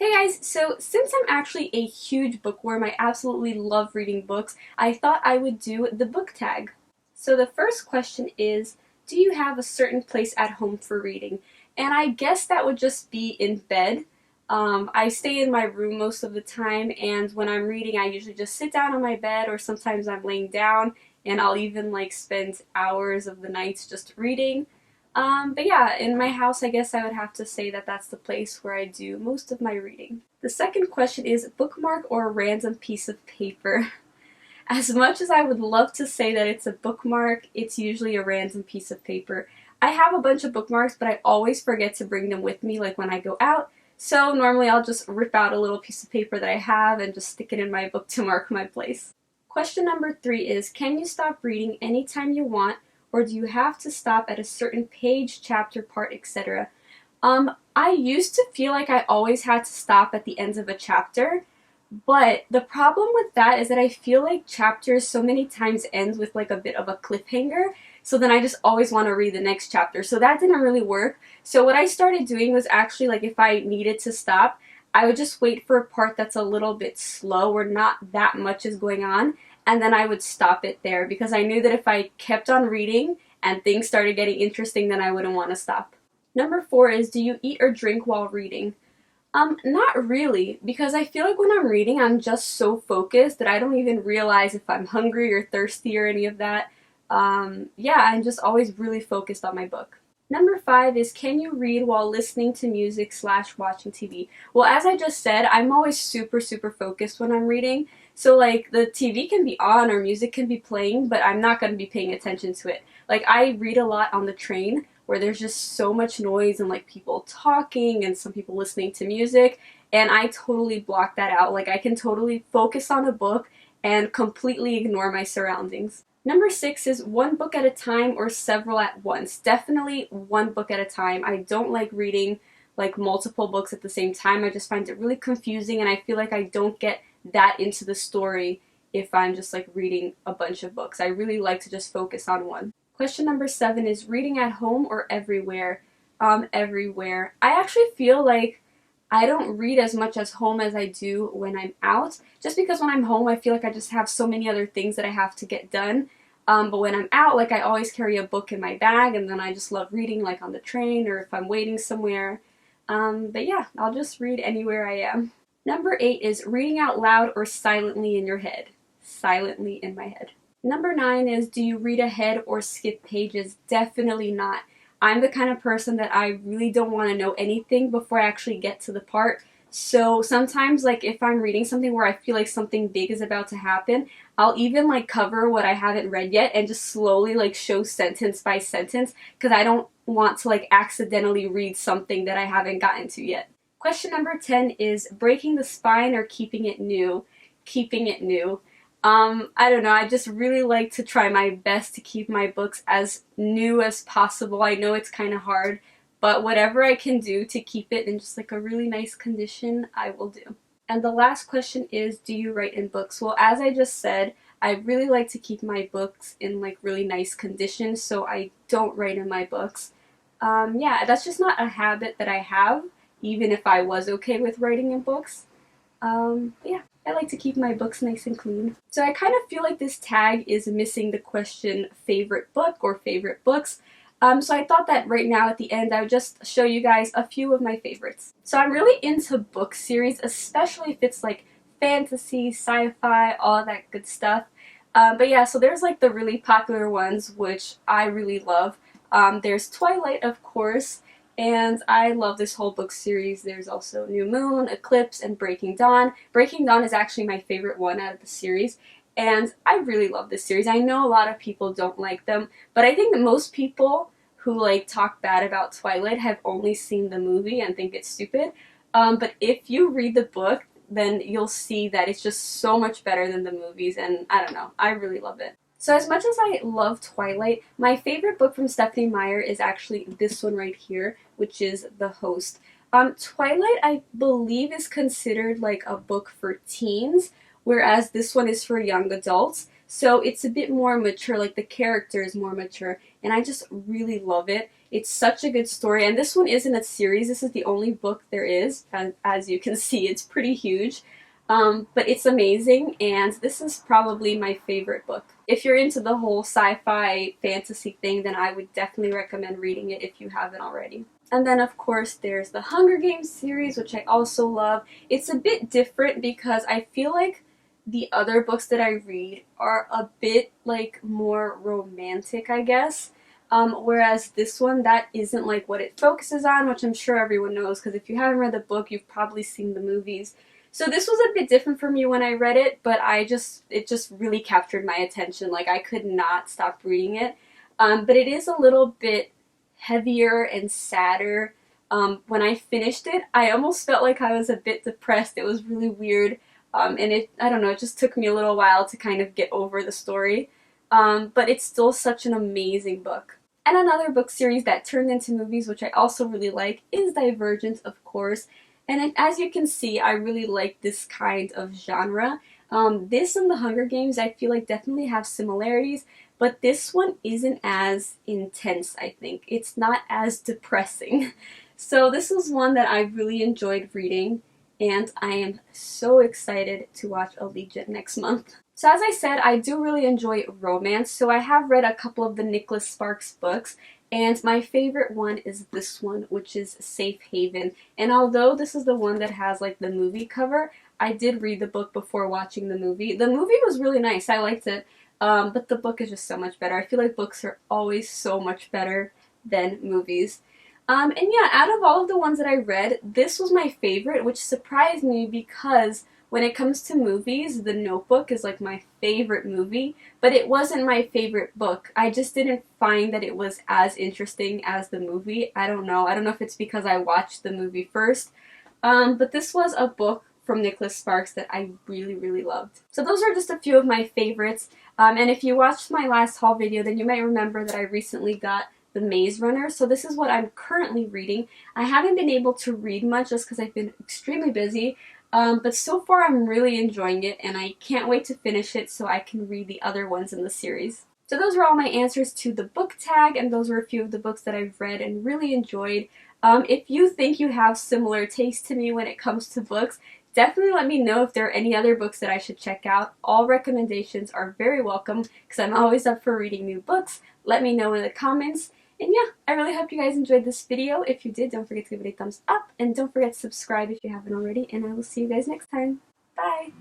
Hey guys, so since I'm actually a huge bookworm, I absolutely love reading books, I thought I would do the book tag. So the first question is, do you have a certain place at home for reading? And I guess that would just be in bed. I stay in my room most of the time, and when I'm reading, I usually just sit down on my bed, or sometimes I'm laying down, and I'll even like spend hours of the nights just reading. But yeah, in my house, I guess I would have to say that that's the place where I do most of my reading. The second question is bookmark or a random piece of paper. As much as I would love to say that it's a bookmark, it's usually a random piece of paper. I have a bunch of bookmarks, but I always forget to bring them with me, like when I go out. So normally I'll just rip out a little piece of paper that I have and just stick it in my book to mark my place. Question number 3 is, can you stop reading anytime you want, or do you have to stop at a certain page, chapter, part, etc.? I used to feel like I always had to stop at the ends of a chapter, but the problem with that is that I feel like chapters so many times ends with like a bit of a cliffhanger, so then I just always want to read the next chapter. So that didn't really work. So what I started doing was actually, like, if I needed to stop, I would just wait for a part that's a little bit slow or not that much is going on, and then I would stop it there because I knew that if I kept on reading and things started getting interesting, then I wouldn't want to stop. Number 4 is, do you eat or drink while reading? Not really, because I feel like when I'm reading, I'm just so focused that I don't even realize if I'm hungry or thirsty or any of that. Yeah, I'm just always really focused on my book. Number 5 is, can you read while listening to music / watching TV? Well, as I just said, I'm always super focused when I'm reading. So like the TV can be on or music can be playing, but I'm not going to be paying attention to it. Like I read a lot on the train where there's just so much noise and like people talking and some people listening to music, and I totally block that out. Like I can totally focus on a book and completely ignore my surroundings. Number 6 is one book at a time or several at once. Definitely one book at a time. I don't like reading like multiple books at the same time. I just find it really confusing, and I feel like I don't get that into the story if I'm just like reading a bunch of books. I really like to just focus on one. Question number 7 is reading at home or everywhere? Everywhere. I actually feel like I don't read as much as home as I do when I'm out, just because when I'm home I feel like I just have so many other things that I have to get done. But when I'm out, like I always carry a book in my bag, and then I just love reading like on the train or if I'm waiting somewhere. But yeah, I'll just read anywhere I am. Number 8 is reading out loud or silently in your head. Silently in my head. Number 9 is, do you read ahead or skip pages? Definitely not. I'm the kind of person that I really don't want to know anything before I actually get to the part. So sometimes, like if I'm reading something where I feel like something big is about to happen, I'll even like cover what I haven't read yet and just slowly like show sentence by sentence because I don't want to like accidentally read something that I haven't gotten to yet. Question number 10 is breaking the spine or keeping it new? Keeping it new. I don't know, I just really like to try my best to keep my books as new as possible. I know it's kind of hard, but whatever I can do to keep it in just like a really nice condition, I will do. And the last question is, do you write in books? Well, as I just said, I really like to keep my books in like really nice condition, so I don't write in my books. Yeah, that's just not a habit that I have, even if I was okay with writing in books. Yeah, I like to keep my books nice and clean. So I kind of feel like this tag is missing the question favorite book or favorite books. So I thought that right now at the end I would just show you guys a few of my favorites. So I'm really into book series, especially if it's like fantasy, sci-fi, all that good stuff. But yeah, so there's like the really popular ones, which I really love. There's Twilight, of course, and I love this whole book series. There's also New Moon, Eclipse, and Breaking Dawn. Breaking Dawn is actually my favorite one out of the series, and I really love this series. I know a lot of people don't like them, but I think that most people who like talk bad about Twilight have only seen the movie and think it's stupid. But if you read the book, then you'll see that it's just so much better than the movies, and I don't know, I really love it. So as much as I love Twilight, my favorite book from Stephanie Meyer is actually this one right here, which is The Host. Twilight, I believe, is considered like a book for teens, whereas this one is for young adults. So it's a bit more mature, like the character is more mature, and I just really love it. It's such a good story, and this one isn't a series. This is the only book there is, and as you can see, it's pretty huge. But it's amazing, and this is probably my favorite book. If you're into the whole sci-fi fantasy thing, then I would definitely recommend reading it if you haven't already. And then, of course, there's the Hunger Games series, which I also love. It's a bit different because I feel like the other books that I read are a bit, like, more romantic, I guess. Whereas this one, that isn't, like, what it focuses on, which I'm sure everyone knows, because if you haven't read the book, you've probably seen the movies. So this was a bit different for me when I read it, but it just really captured my attention. Like, I could not stop reading it. But it is a little bit heavier and sadder. When I finished it, I almost felt like I was a bit depressed. It was really weird. And I don't know, it just took me a little while to kind of get over the story. But it's still such an amazing book. And another book series that turned into movies, which I also really like, is Divergent, of course. And as you can see, I really like this kind of genre. This and The Hunger Games, I feel like definitely have similarities, but this one isn't as intense, I think. It's not as depressing. So this was one that I really enjoyed reading, and I am so excited to watch Allegiant next month. So as I said, I do really enjoy romance, so I have read a couple of the Nicholas Sparks books, and my favorite one is this one, which is Safe Haven. And although this is the one that has like the movie cover, I did read the book before watching the movie. The movie was really nice, I liked it, but the book is just so much better. I feel like books are always so much better than movies. And yeah, out of all of the ones that I read, this was my favorite, which surprised me because when it comes to movies, The Notebook is like my favorite movie, but it wasn't my favorite book. I just didn't find that it was as interesting as the movie. I don't know. I don't know if it's because I watched the movie first, but this was a book from Nicholas Sparks that I really, really loved. So those are just a few of my favorites, and if you watched my last haul video, then you might remember that I recently got The Maze Runner, so this is what I'm currently reading. I haven't been able to read much just because I've been extremely busy, but so far I'm really enjoying it, and I can't wait to finish it so I can read the other ones in the series. So those were all my answers to the book tag, and those were a few of the books that I've read and really enjoyed. If you think you have similar taste to me when it comes to books, definitely let me know if there are any other books that I should check out. All recommendations are very welcome because I'm always up for reading new books. Let me know in the comments. And yeah, I really hope you guys enjoyed this video. If you did, don't forget to give it a thumbs up, and don't forget to subscribe if you haven't already, and I will see you guys next time. Bye!